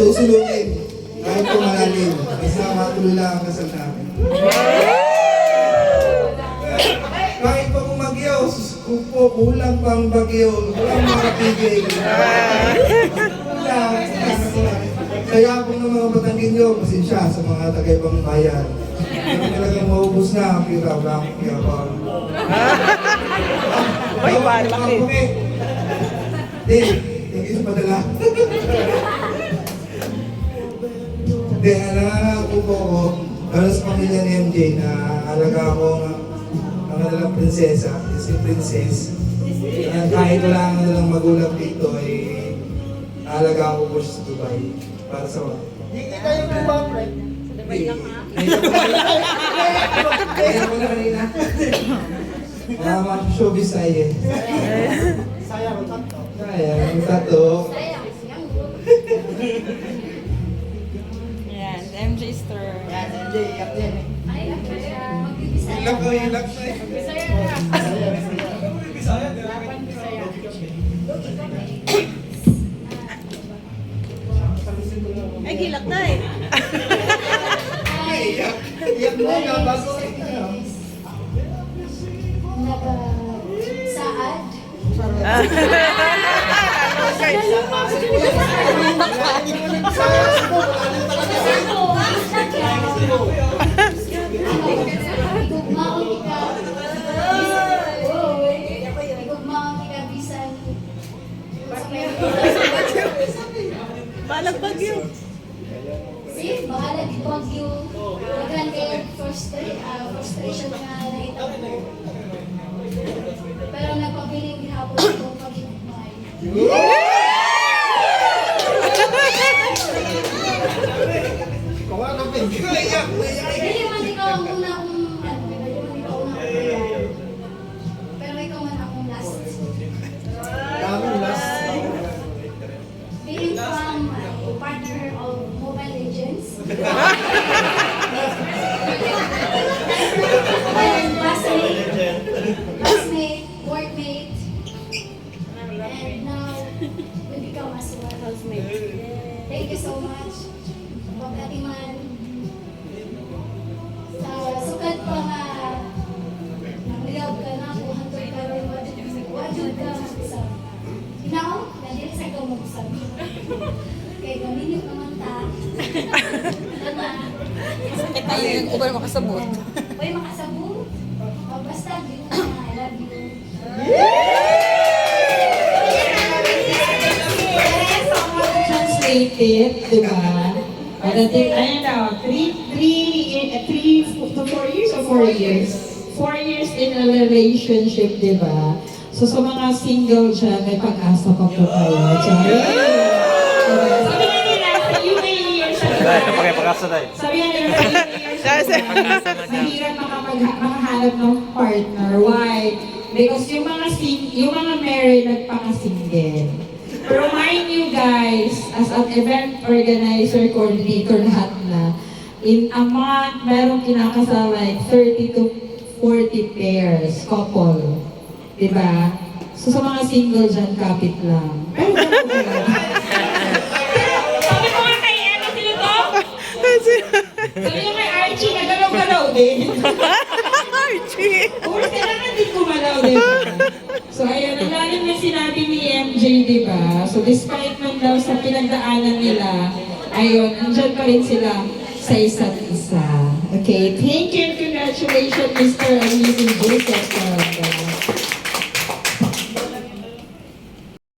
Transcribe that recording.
susulungin. Kahit po malalim. Basta matuloy lang ang kasal namin. Kahit pa kung magyaw, kung po kulang pang bagyo, walang makapigil. Kulang. Kaya po ng mga Batanggenyo, pasensya sa mga taga-ibang bayan. Pero talagang maubos na ang pira, wala akong piyabang. Ay, malaki. Thank you sa padala. Hindi, nangangako po ako, para sa pamilya ni MJ na alaga ako ang kanilang prinsesa, si Princess. Kahit wala ang kanilang magulang dito, ay alaga ko po siya sa Dubai. Para sa mga. Hindi kayo ng mga friend. Sa Dubai lang ha? Kaya ko na kanina. Mga showbiz tayo. Sayang ang tanto. Sayang ang tato. Yan, MJ Stir. Yan, hindi, iyak yan eh. Hilak ko, hilak na eh. Ay, hilak na eh. Iyak mo nga bago. Saad. Balag bagyo. See, bahala di bagyo. Naghan kayo frustration nga nakita ko. Pero nagpabiling gihapon ko pag-ibigmay. Kung ano, Ben. Hindi man ikaw ang una kong hindi man ikaw ang una. Pero ikaw man akong last. Daming last. Being from a partner of Mobile Legends. And classmate, workmate, and now we become as one. Housemate. Thank you so much. Pagkatiman. Sa sukat pa nga, nangliyab ka na, buhantod ka rin, wajud ka mag-usap. Hinaon, nadili sa ikaw mag-usap. Kaya gamin yung kamanta. Sakit tayo yung ubal makasabot. Uy, makasabot. Basta, yun na, I love you. Translated, di ba? Pagdating, ayun daw, 3 to 4 years or 4 years? 4 years in a relationship, di ba? So sa mga single dyan, may pag-asa pa po kayo. Sabi nga nila, sa UA years, sabi nga nila, sa UA years, mahirap makahanap ng partner. Why? Because yung mga married nagpaka-single. Pero mind you guys, as an event organizer, coordinator, lahat na, in a month, merong kinakasal like 30 to 40 pairs, couple. Diba? So sa mga single dyan, kapit lang. Pero gano'n ba lang? Pero sabi ko nga kay ano, sino to? Sabi ko kay Archie, nagalaw-galaw din. Archie! Or kailangan din kumalaw, diba? So ayun, ang lalim na sinabi ni MJ, diba? So despite man daw sa pinagdaanan nila, ayun, andyan pa rin sila sa isa't isa. Okay, thank you and congratulations, Mr. and Mrs. Joseph.